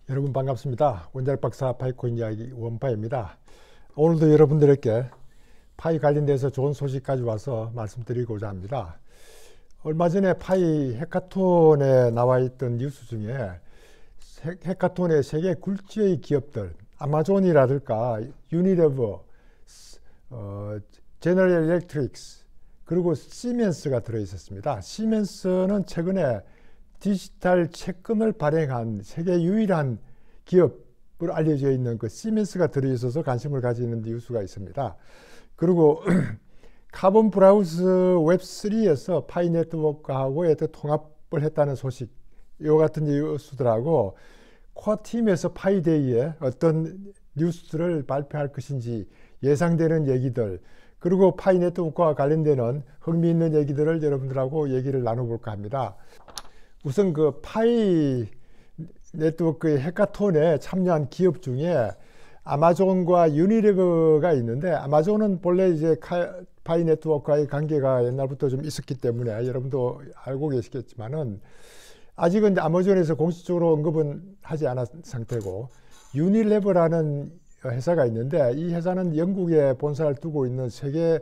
여러분 반갑습니다. 원자력 박사 파이코인 이야기 원파입니다. 오늘도 여러분들에게 파이 관련돼서 좋은 소식 가져와서 말씀드리고자 합니다. 얼마 전에 파이 해카톤에 나와 있던 뉴스 중에 해카톤의 세계 굴지의 기업들 아마존이라든가 유니레버, 제너럴 일렉트릭스 그리고 시멘스가 들어있었습니다. 시멘스는 최근에 디지털 채권을 발행한 세계 유일한 기업으로 알려져 있는 그 시멘스가 들어있어서 관심을 가지는 뉴스가 있습니다. 그리고 카본 브라우스 웹3에서 파이 네트워크하고 통합을 했다는 소식, 이와 같은 뉴스들하고 코어팀에서 파이데이에 어떤 뉴스들을 발표할 것인지 예상되는 얘기들, 그리고 파이 네트워크와 관련되는 흥미있는 얘기들을 여러분들하고 얘기를 나눠볼까 합니다. 우선 그 파이 네트워크의 해카톤에 참여한 기업 중에 아마존과 유니레버가 있는데, 아마존은 본래 이제 파이 네트워크와의 관계가 옛날부터 좀 있었기 때문에 여러분도 알고 계시겠지만은 아직은 아마존에서 공식적으로 언급은 하지 않은 상태고, 유니레버라는 회사가 있는데 이 회사는 영국에 본사를 두고 있는 세계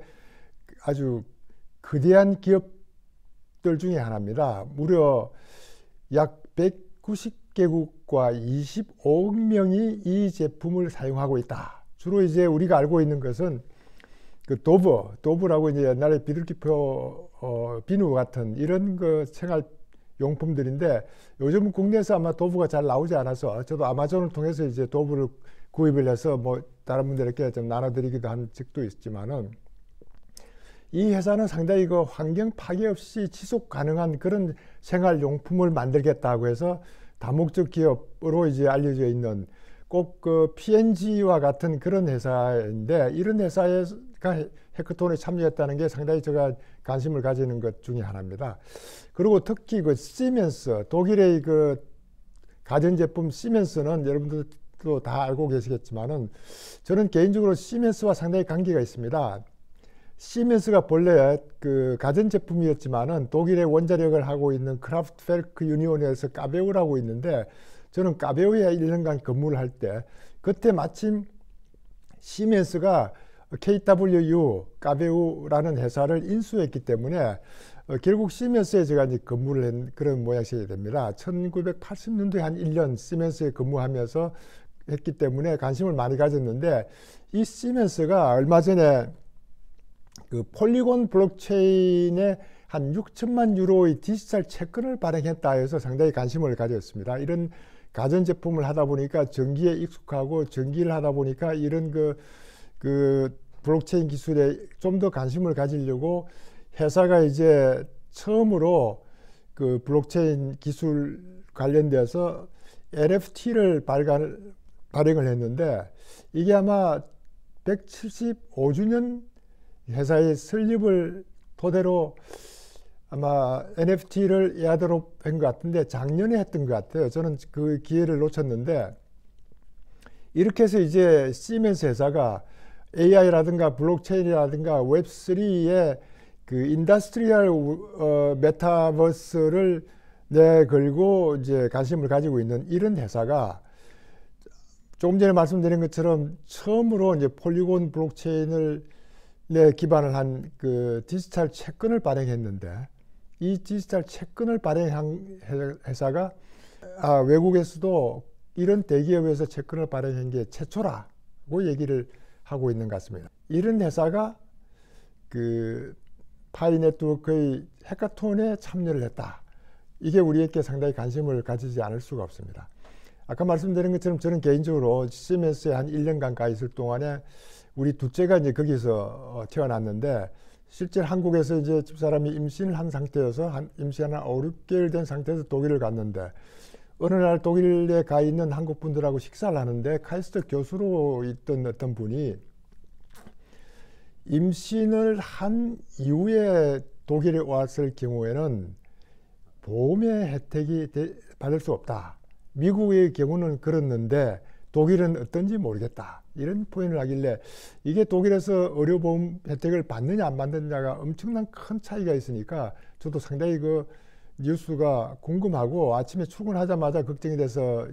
아주 거대한 기업들 중에 하나입니다. 무려 약 190개국과 25억 명이 이 제품을 사용하고 있다. 주로 이제 우리가 알고 있는 것은 그 도브라고 이제 옛날에 비둘기표 비누 같은 이런 그 생활 용품들인데, 요즘은 국내에서 아마 도브가 잘 나오지 않아서 저도 아마존을 통해서 이제 도브를 구입을 해서 뭐 다른 분들에게 좀 나눠드리기도 한 적도 있지만은, 이 회사는 상당히 그 환경 파괴 없이 지속 가능한 그런 생활용품을 만들겠다고 해서 다목적 기업으로 이제 알려져 있는 꼭 그 P&G와 같은 그런 회사인데, 이런 회사가 해커톤에 참여했다는 게 상당히 제가 관심을 가지는 것 중에 하나입니다. 그리고 특히 그 시멘스, 독일의 그 가전제품 시멘스는 여러분들도 다 알고 계시겠지만은 저는 개인적으로 시멘스와 상당히 관계가 있습니다. 시멘스가 본래 그 가전제품이었지만은 독일의 원자력을 하고 있는 크라프트베르크 유니온에서 까베우라고 있는데, 저는 까베우에 1년간 근무를 할 때 그때 마침 시멘스가 KWU 까베우라는 회사를 인수했기 때문에 결국 시멘스에 제가 이제 근무를 한 그런 모양새가 됩니다. 1980년도에 한 1년 시멘스에 근무하면서 했기 때문에 관심을 많이 가졌는데, 이 시멘스가 얼마 전에 그 폴리곤 블록체인에 한 6천만 유로의 디지털 채권을 발행했다 해서 상당히 관심을 가졌습니다. 이런 가전제품을 하다 보니까 전기에 익숙하고, 전기를 하다 보니까 이런 그 블록체인 기술에 좀 더 관심을 가지려고 회사가 이제 처음으로 그 블록체인 기술 관련돼서 NFT를 발행을 했는데, 이게 아마 175주년 회사의 설립을 토대로 아마 NFT를 에어드롭 한 것 같은데 작년에 했던 것 같아요. 저는 그 기회를 놓쳤는데, 이렇게 해서 이제 시멘스 회사가 AI라든가 블록체인이라든가 웹3의 그 인더스트리얼 메타버스를 내걸고 이제 관심을 가지고 있는 이런 회사가 조금 전에 말씀드린 것처럼 처음으로 이제 폴리곤 블록체인을 기반을 한 그 디지털 채권을 발행했는데, 이 디지털 채권을 발행한 회사가 외국에서도 이런 대기업에서 채권을 발행한 게 최초라고 얘기를 하고 있는 것 같습니다. 이런 회사가 그 파이 네트워크의 해카톤에 참여를 했다. 이게 우리에게 상당히 관심을 가지지 않을 수가 없습니다. 아까 말씀드린 것처럼 저는 개인적으로 시멘스에 한 1년간 가 있을 동안에 우리 둘째가 이제 거기서 태어났는데, 실제 한국에서 이제 집사람이 임신을 한 상태여서 임신 한 5, 6개월 된 상태에서 독일을 갔는데, 어느 날 독일에 가 있는 한국 분들하고 식사를 하는데 카이스트 교수로 있던 어떤 분이 임신을 한 이후에 독일에 왔을 경우에는 보험의 혜택이 받을 수 없다. 미국의 경우는 그렇는데 독일은 어떤지 모르겠다. 이런 표현을 하길래, 이게 독일에서 의료보험 혜택을 받느냐 안 받느냐가 엄청난 큰 차이가 있으니까 저도 상당히 그 뉴스가 궁금하고 아침에 출근하자마자 걱정이 돼서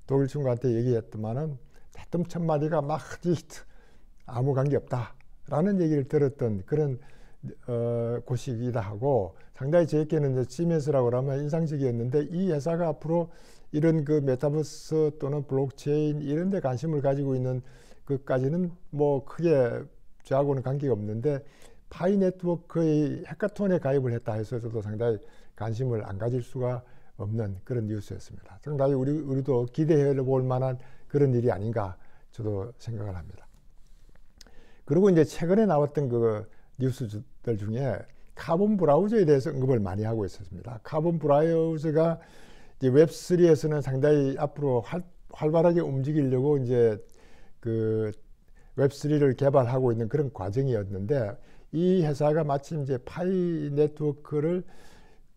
독일 친구한테 얘기했더만은 대뜸 첫 마디가 막 아무 관계 없다라는 얘기를 들었던 그런 곳이기도 하고, 상당히 저에게는 이제 시멘스라고 하면 인상적이었는데, 이 회사가 앞으로 이런 그 메타버스 또는 블록체인 이런 데 관심을 가지고 있는 것까지는 뭐 크게 저하고는 관계가 없는데, 파이 네트워크의 해카톤에 가입을 했다 해서 저도 상당히 관심을 안 가질 수가 없는 그런 뉴스였습니다. 상당히 우리도 기대해 볼 만한 그런 일이 아닌가 저도 생각을 합니다. 그리고 이제 최근에 나왔던 그 뉴스들 중에 카본 브라우저에 대해서 언급을 많이 하고 있었습니다. 카본 브라우저가 이제 웹3에서는 상당히 앞으로 활발하게 움직이려고 이제 그 웹3를 개발하고 있는 그런 과정이었는데, 이 회사가 마침 이제 파이 네트워크를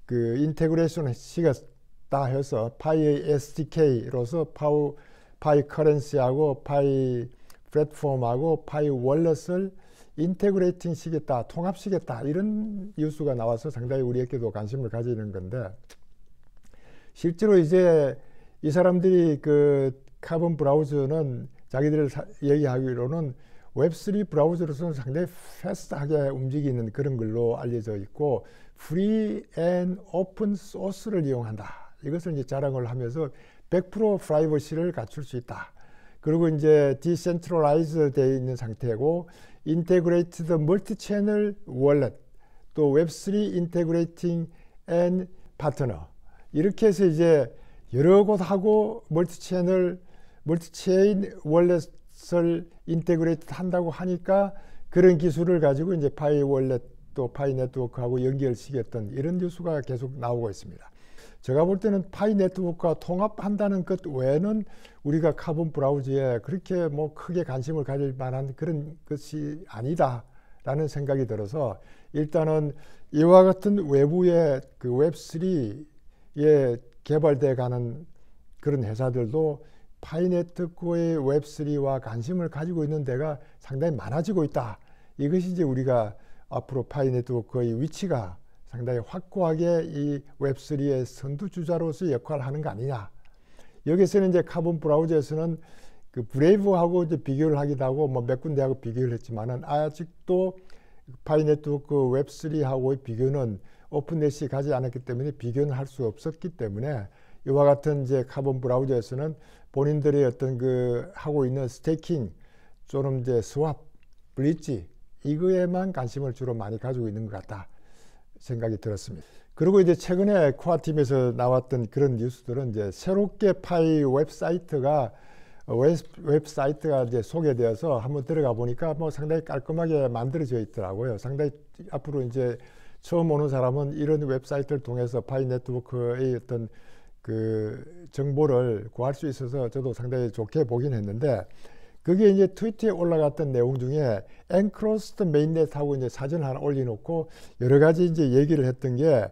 그 인테그레이션 시켰다 해서 파이의 SDK로서 파이 커런시하고 파이 플랫폼하고 파이 월렛을 인테그레이팅 시켰다, 통합시켰다, 이런 뉴스가 나와서 상당히 우리에게도 관심을 가지는 건데, 실제로 이제 이 사람들이 그 카본 브라우저는 자기들 얘기하기로는 웹3 브라우저로서는 상당히 패스트하게 움직이는 그런 걸로 알려져 있고, 프리 앤 오픈 소스를 이용한다, 이것을 이제 자랑을 하면서 100% 프라이버시를 갖출 수 있다. 그리고 이제 디센트럴라이즈 되어 있는 상태고, 인테그레이티드 멀티 채널 월렛, 또 웹3 인테그레이팅 앤 파트너, 이렇게 해서 이제 여러 곳하고 멀티체인 월렛을 인테그레이트 한다고 하니까, 그런 기술을 가지고 이제 파이 월렛 또 파이 네트워크하고 연결시켰던 이런 뉴스가 계속 나오고 있습니다. 제가 볼 때는 파이 네트워크와 통합한다는 것 외에는 우리가 카본 브라우저에 그렇게 뭐 크게 관심을 가질 만한 그런 것이 아니다라는 생각이 들어서, 일단은 이와 같은 외부의 그 웹3에 개발돼 가는 그런 회사들도 파이 네트워크의 웹3와 관심을 가지고 있는 데가 상당히 많아지고 있다. 이것이 이제 우리가 앞으로 파이 네트워크의 위치가 상당히 확고하게 이 웹3의 선두주자로서 역할을 하는 거 아니냐. 여기서는 이제 카본 브라우저에서는 그 브레이브하고 이제 비교를 하기도 하고 뭐 몇 군데하고 비교를 했지만은, 아직도 파이 네트워크 웹3하고의 비교는 오픈넷이 가지 않았기 때문에 비교는 할 수 없었기 때문에, 이와 같은 이제 카본 브라우저에서는 본인들의 어떤 그 하고 있는 스테이킹, 좀 이제 스왑, 브릿지, 이거에만 관심을 주로 많이 가지고 있는 것 같다 생각이 들었습니다. 그리고 이제 최근에 코아팀에서 나왔던 그런 뉴스들은, 이제 새롭게 파이 웹사이트가 이제 소개되어서 한번 들어가 보니까 뭐 상당히 깔끔하게 만들어져 있더라고요. 상당히 앞으로 이제 처음 오는 사람은 이런 웹사이트를 통해서 파이 네트워크의 어떤 그 정보를 구할 수 있어서 저도 상당히 좋게 보긴 했는데, 그게 이제 트위터에 올라갔던 내용 중에 엔크로스트 메인넷하고 이제 사진을 하나 올려놓고 여러 가지 이제 얘기를 했던 게,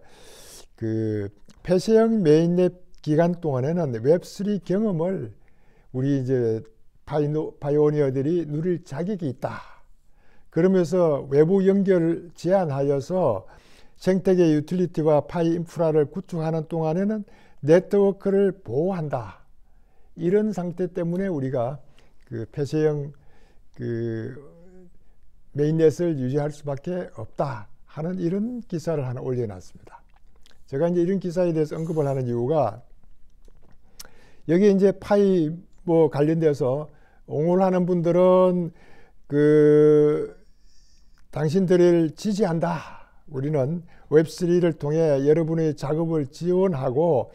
그 폐쇄형 메인넷 기간 동안에는 웹3 경험을 우리 이제 파이오니어들이 누릴 자격이 있다. 그러면서 외부 연결을 제한하여서 생태계 유틸리티와 파이 인프라를 구축하는 동안에는 네트워크를 보호한다. 이런 상태 때문에 우리가 그 폐쇄형 그 메인넷을 유지할 수밖에 없다 하는 이런 기사를 하나 올려놨습니다. 제가 이제 이런 기사에 대해서 언급을 하는 이유가, 여기 이제 파이 뭐 관련돼서 옹호를 하는 분들은 그 당신들을 지지한다. 우리는 웹3를 통해 여러분의 작업을 지원하고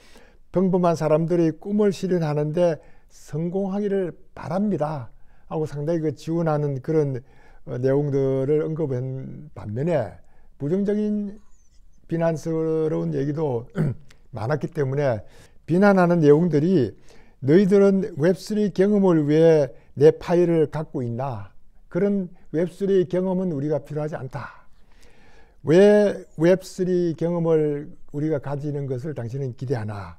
평범한 사람들의 꿈을 실현하는데 성공하기를 바랍니다 하고 상당히 그 지원하는 그런 내용들을 언급한 반면에, 부정적인 비난스러운 얘기도 많았기 때문에, 비난하는 내용들이 너희들은 웹3 경험을 위해 내 파일을 갖고 있나? 그런 웹3 경험은 우리가 필요하지 않다. 왜 웹3 경험을 우리가 가지는 것을 당신은 기대하나?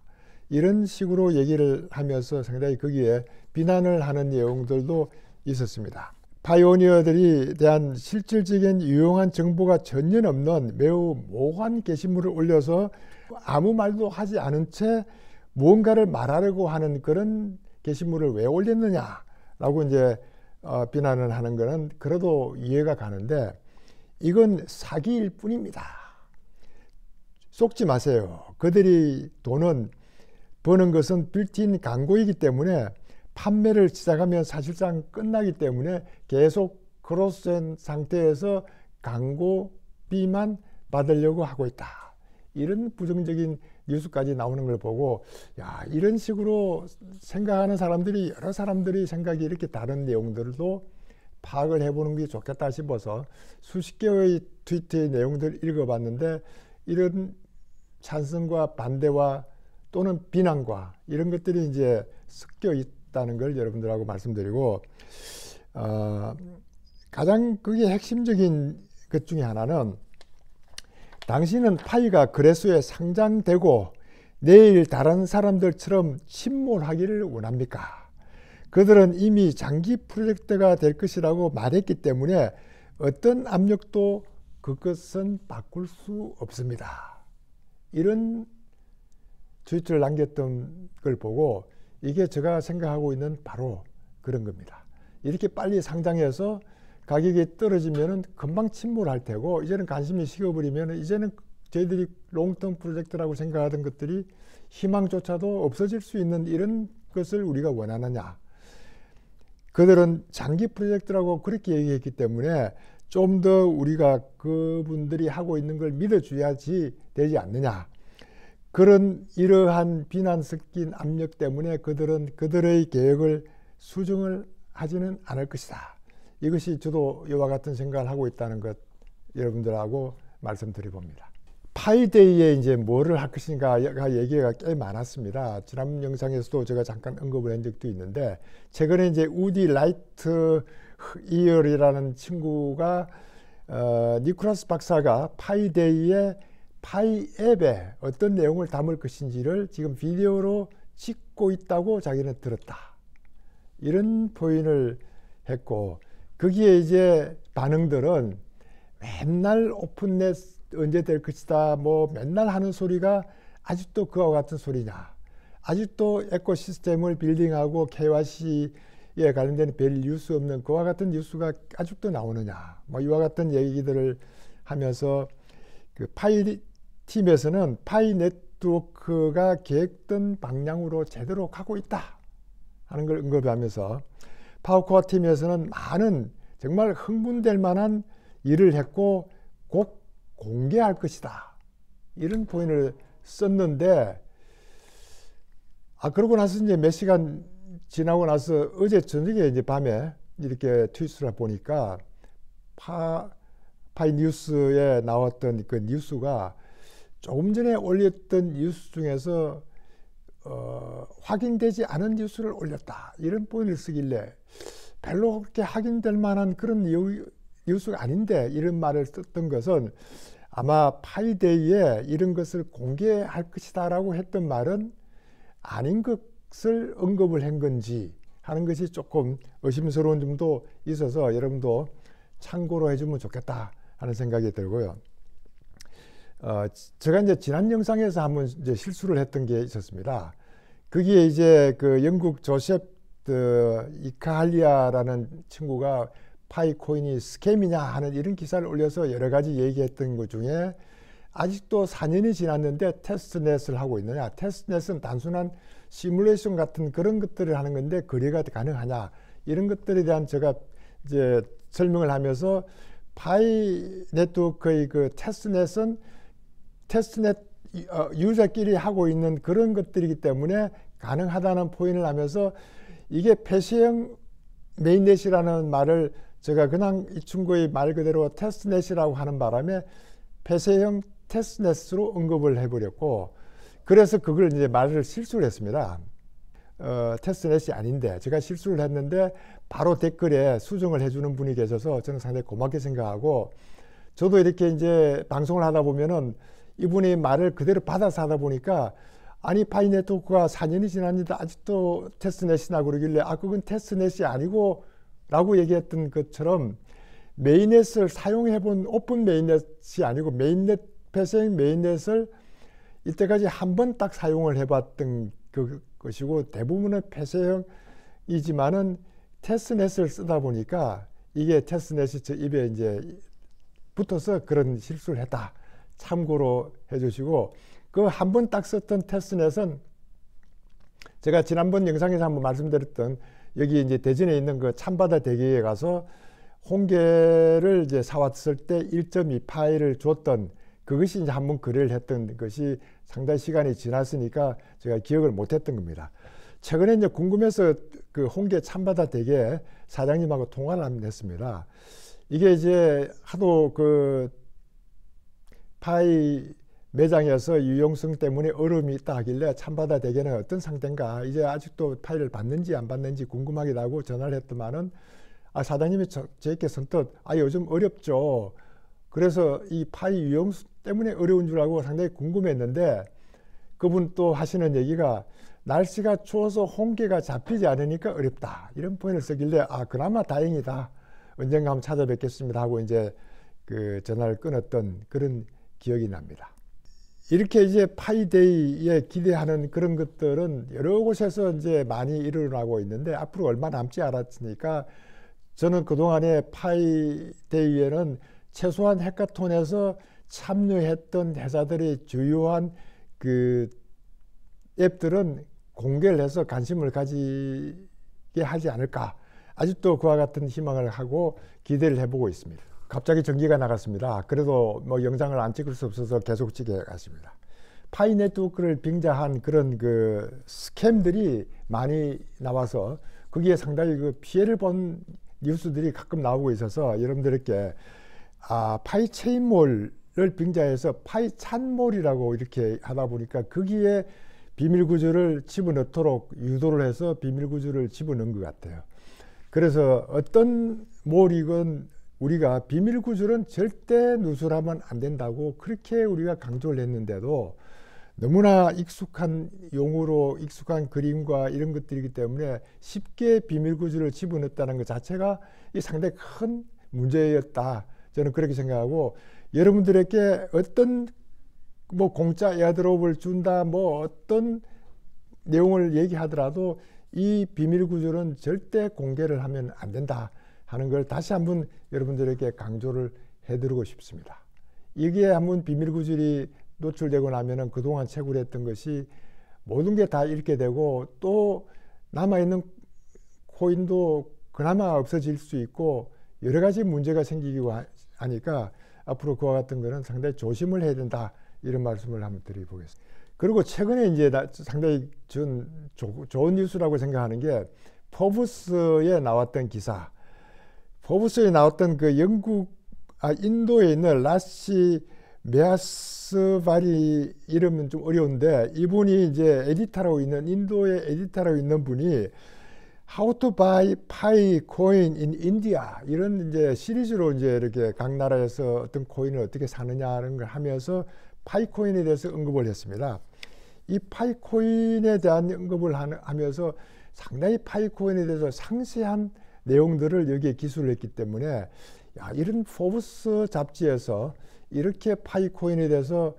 이런 식으로 얘기를 하면서 상당히 거기에 비난을 하는 내용들도 있었습니다. 파이오니어들이 대한 실질적인 유용한 정보가 전혀 없는 매우 모호한 게시물을 올려서 아무 말도 하지 않은 채 무언가를 말하려고 하는 그런 게시물을 왜 올렸느냐라고 이제 비난을 하는 거는 그래도 이해가 가는데 이건 사기일 뿐입니다. 속지 마세요. 그들이 돈은 버는 것은 빌트인 광고이기 때문에 판매를 시작하면 사실상 끝나기 때문에 계속 크로스된 상태에서 광고비만 받으려고 하고 있다. 이런 부정적인 뉴스까지 나오는 걸 보고 야, 이런 식으로 생각하는 사람들이 여러 사람들이 생각이 이렇게 다른 내용들도 파악을 해보는 게 좋겠다 싶어서 수십 개의 트위터의 내용들을 읽어봤는데 이런 찬성과 반대와 또는 비난과 이런 것들이 이제 섞여 있다는 걸 여러분들하고 말씀드리고 가장 그게 핵심적인 것 중에 하나는 당신은 파이가 거래소에 상장되고 내일 다른 사람들처럼 침몰하기를 원합니까? 그들은 이미 장기 프로젝트가 될 것이라고 말했기 때문에 어떤 압력도 그것은 바꿀 수 없습니다. 이런 트위터를 남겼던 걸 보고 이게 제가 생각하고 있는 바로 그런 겁니다. 이렇게 빨리 상장해서 가격이 떨어지면 금방 침몰할 테고 이제는 관심이 식어버리면 이제는 저희들이 롱텀 프로젝트라고 생각하던 것들이 희망조차도 없어질 수 있는 이런 것을 우리가 원하느냐. 그들은 장기 프로젝트라고 그렇게 얘기했기 때문에 좀 더 우리가 그분들이 하고 있는 걸 믿어줘야지 되지 않느냐. 그런 이러한 비난 섞인 압력 때문에 그들은 그들의 계획을 수정을 하지는 않을 것이다. 이것이 저도 이와 같은 생각을 하고 있다는 것 여러분들하고 말씀드려봅니다. 파이데이에 이제 뭐를 할 것인가가 얘기가 꽤 많았습니다. 지난 영상에서도 제가 잠깐 언급을 한 적도 있는데 최근에 이제 우디 라이트 이어리라는 친구가 니콜라스 박사가 파이데이에 파이 앱에 어떤 내용을 담을 것인지를 지금 비디오로 찍고 있다고 자기는 들었다. 이런 포인을 했고 거기에 이제 반응들은 맨날 오픈넷 언제 될 것이다 뭐 맨날 하는 소리가 아직도 그와 같은 소리냐. 아직도 에코시스템을 빌딩하고 KYC에 관련된 별 뉴스 없는 그와 같은 뉴스가 아직도 나오느냐. 뭐 이와 같은 얘기들을 하면서 그 파이 팀에서는 파이 네트워크가 계획된 방향으로 제대로 가고 있다 하는 걸 언급하면서 파워코어 팀에서는 많은 정말 흥분될 만한 일을 했고 곧 공개할 것이다. 이런 포인트를 썼는데 그러고 나서 이제 몇 시간 지나고 나서 어제 저녁에 이제 밤에 이렇게 트윗을 보니까 파이 뉴스에 나왔던 그 뉴스가 조금 전에 올렸던 뉴스 중에서 확인되지 않은 뉴스를 올렸다. 이런 포인트를 쓰길래 별로 그렇게 확인될 만한 그런 뉴스가 아닌데 이런 말을 썼던 것은 아마 파이데이에 이런 것을 공개할 것이다 라고 했던 말은 아닌 것을 언급을 한 건지 하는 것이 조금 의심스러운 점도 있어서 여러분도 참고로 해주면 좋겠다 하는 생각이 들고요. 제가 이제 지난 영상에서 한번 이제 실수를 했던 게 있었습니다. 거기에 이제 그 영국 조셉 이카할리아라는 친구가 파이코인이 스캠이냐 하는 이런 기사를 올려서 여러 가지 얘기했던 것 중에 아직도 4년이 지났는데 테스트넷을 하고 있느냐. 테스트넷은 단순한 시뮬레이션 같은 그런 것들을 하는 건데 거래가 가능하냐. 이런 것들에 대한 제가 이제 설명을 하면서 파이 네트워크의 그 테스트넷은 테스트넷 유저끼리 하고 있는 그런 것들이기 때문에 가능하다는 포인트를 하면서 이게 폐쇄형 메인넷이라는 말을 제가 그냥 이 친구의 말 그대로 테스트넷이라고 하는 바람에 폐쇄형 테스트넷으로 언급을 해버렸고 그래서 그걸 이제 말을 실수를 했습니다. 테스트넷이 아닌데 제가 실수를 했는데 바로 댓글에 수정을 해주는 분이 계셔서 저는 상당히 고맙게 생각하고 저도 이렇게 이제 방송을 하다 보면은 이분이 말을 그대로 받아서 하다 보니까 아니 파이 네트워크가 4년이 지났는데 아직도 테스트넷이나 그러길래 그건 테스트넷이 아니고 라고 얘기했던 것처럼 메인넷을 사용해본 오픈 메인넷이 아니고 메인넷 폐쇄형 메인넷을 이때까지 한 번 딱 사용을 해봤던 그 것이고 대부분은 폐쇄형이지만은 테스트넷을 쓰다 보니까 이게 테스트넷이 저 입에 이제 붙어서 그런 실수를 했다. 참고로 해주시고, 그 한 번 딱 썼던 테스트넷은 제가 지난번 영상에서 한번 말씀드렸던 여기 이제 대전에 있는 그 참바다 대교에 가서 홍게를 이제 사왔을 때 1.2 파일을 줬던 그것이 이제 한번 거래를 했던 것이 상당히 시간이 지났으니까 제가 기억을 못했던 겁니다. 최근에 이제 궁금해서 그 홍게 참바다 대게 사장님하고 통화를 한번 했습니다. 이게 이제 하도 그 파이 매장에서 유용성 때문에 어려움이 있다 하길래 참바다 대게는 어떤 상태인가, 이제 아직도 파이를 받는지 안 받는지 궁금하기도 하고 전화를 했더만은 사장님이 저에게 선뜻 요즘 어렵죠. 그래서 이 파이 유용성 때문에 어려운 줄 알고 상당히 궁금했는데, 그분 또 하시는 얘기가 날씨가 추워서 홍게가 잡히지 않으니까 어렵다, 이런 표현을 쓰길래 그나마 다행이다, 언젠가 한번 찾아뵙겠습니다 하고 이제 그 전화를 끊었던 그런 기억이 납니다. 이렇게 이제 파이데이에 기대하는 그런 것들은 여러 곳에서 이제 많이 일어나고 있는데 앞으로 얼마 남지 않았으니까 저는 그동안에 파이데이에는 최소한 해카톤에서 참여했던 회사들의 주요한 그 앱들은 공개를 해서 관심을 가지게 하지 않을까, 아직도 그와 같은 희망을 하고 기대를 해보고 있습니다. 갑자기 전기가 나갔습니다. 그래도 뭐 영상을 안 찍을 수 없어서 계속 찍어갔습니다. 파이 네트워크를 빙자한 그런 그 스캠들이 많이 나와서 거기에 상당히 그 피해를 본 뉴스들이 가끔 나오고 있어서 여러분들께 파이 체인몰을 빙자해서 파이 찬몰이라고 이렇게 하다 보니까 거기에 비밀 구조를 집어넣도록 유도를 해서 비밀 구조를 집어넣은 것 같아요. 그래서 어떤 몰이건 우리가 비밀 구조는 절대 누설하면 안 된다고 그렇게 우리가 강조를 했는데도 너무나 익숙한 용어로 익숙한 그림과 이런 것들이기 때문에 쉽게 비밀 구조를 집어넣었다는 것 자체가 상당히 큰 문제였다, 저는 그렇게 생각하고, 여러분들에게 어떤 뭐 공짜 에어드롭을 준다, 뭐 어떤 내용을 얘기하더라도 이 비밀 구조는 절대 공개를 하면 안 된다 하는 걸 다시 한번 여러분들에게 강조를 해드리고 싶습니다. 이게 한번 비밀 구조이 노출되고 나면은 그동안 채굴했던 것이 모든 게 다 잃게 되고 또 남아있는 코인도 그나마 없어질 수 있고 여러 가지 문제가 생기고 하니까 앞으로 그와 같은 거는 상당히 조심을 해야 된다, 이런 말씀을 한번 드려보겠습니다. 그리고 최근에 이제 상당히 좋은 뉴스라고 생각하는 게 포브스에 나왔던 기사. 포브스에 나왔던 그 인도에 있는 라시 메아스바리, 이름은 좀 어려운데 이분이 이제 에디터라고 있는, 인도의 에디터라고 있는 분이 How to buy Pi coin in India, 이런 이제 시리즈로 이제 이렇게 각 나라에서 어떤 코인을 어떻게 사느냐는 걸 하면서 파이 코인에 대해서 언급을 했습니다. 이 파이 코인에 대한 언급을 하면서 상당히 파이 코인에 대해서 상세한 내용들을 여기에 기술을 했기 때문에 이런 포브스 잡지에서 이렇게 파이 코인에 대해서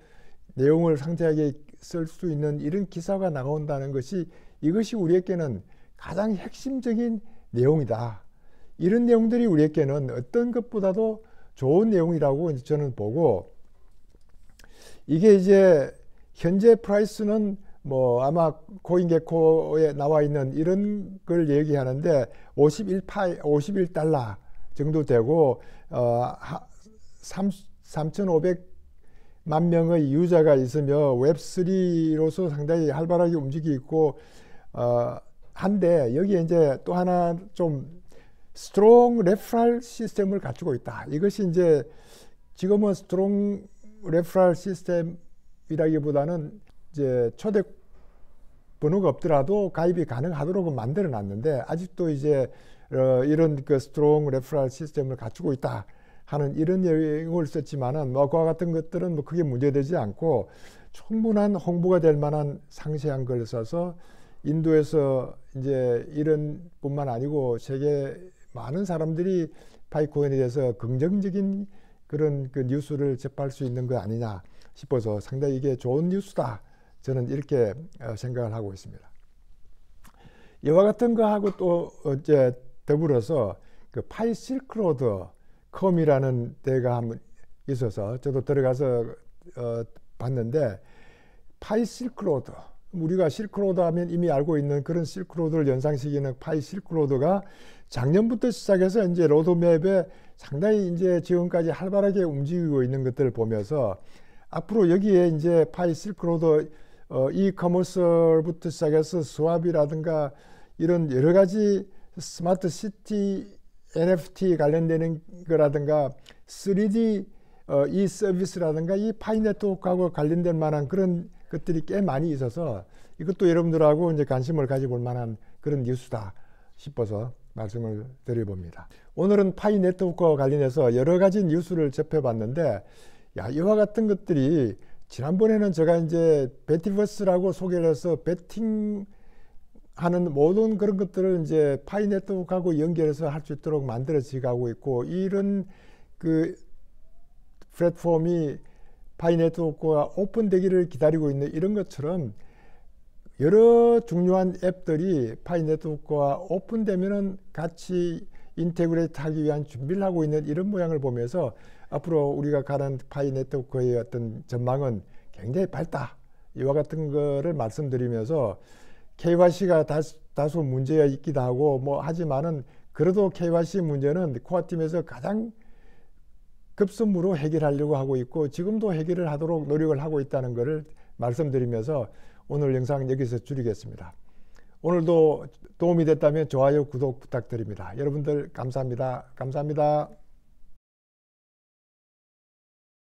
내용을 상세하게 쓸 수 있는 이런 기사가 나온다는 것이, 이것이 우리에게는 가장 핵심적인 내용이다. 이런 내용들이 우리에게는 어떤 것보다도 좋은 내용이라고 저는 보고, 이게 이제 현재 프라이스는 뭐 아마 코인게코에 나와 있는 이런 걸 얘기하는데 51달러 정도 되고 3,500만 명의 유저가 있으며 웹3로서 상당히 활발하게 움직이고 있고 한데, 여기에 이제 또 하나 좀 스트롱 레퍼럴 시스템을 갖추고 있다. 이것이 이제 지금은 스트롱 레퍼럴 시스템이라기보다는 이제 초대 번호가 없더라도 가입이 가능하도록 만들어 놨는데 아직도 이제 이런 그 스트롱 레퍼럴 시스템을 갖추고 있다 하는 이런 내용을 썼지만은 뭐 그와 같은 것들은 뭐 크게 문제되지 않고 충분한 홍보가 될 만한 상세한 걸 써서 인도에서 이제 이런 뿐만 아니고 세계 많은 사람들이 파이코인에 대해서 긍정적인 그런 그 뉴스를 접할 수 있는 거 아니냐 싶어서 상당히 이게 좋은 뉴스다, 저는 이렇게 생각을 하고 있습니다. 이와 같은 거하고 또 이제 더불어서 그 파이 실크로드 컴이라는 데가 한번 있어서 저도 들어가서 봤는데, 파이 실크로드, 우리가 실크로드 하면 이미 알고 있는 그런 실크로드를 연상시키는 파이 실크로드가 작년부터 시작해서 이제 로드맵에 상당히 이제 지금까지 활발하게 움직이고 있는 것들을 보면서 앞으로 여기에 이제 파이 실크로드 이커머스부터 시작해서 스왑이라든가 이런 여러 가지 스마트 시티 NFT 관련되는 거라든가 3D 이 서비스라든가 이 파이 네트워크하고 관련된 만한 그런 것들이 꽤 많이 있어서 이것도 여러분들하고 이제 관심을 가져볼 만한 그런 뉴스다 싶어서 말씀을 드려봅니다. 오늘은 파이 네트워크와 관련해서 여러 가지 뉴스를 접해봤는데, 야, 이와 같은 것들이 지난번에는 제가 이제 베티버스라고 소개를 해서 베팅하는 모든 그런 것들을 이제 파이 네트워크하고 연결해서 할 수 있도록 만들어져 가고 있고, 이런 그 플랫폼이 파이 네트워크가 오픈되기를 기다리고 있는 이런 것처럼 여러 중요한 앱들이 파이 네트워크가 오픈되면은 같이 인테그레이트 하기 위한 준비를 하고 있는 이런 모양을 보면서 앞으로 우리가 가는 파이 네트워크의 어떤 전망은 굉장히 밝다. 이와 같은 거를 말씀드리면서 KYC가 다소 문제가 있기도 하고 뭐 하지만은 그래도 KYC 문제는 코어팀에서 가장 급선무로 해결하려고 하고 있고 지금도 해결을 하도록 노력을 하고 있다는 것을 말씀드리면서 오늘 영상 여기서 줄이겠습니다. 오늘도 도움이 됐다면 좋아요, 구독 부탁드립니다. 여러분들 감사합니다. 감사합니다.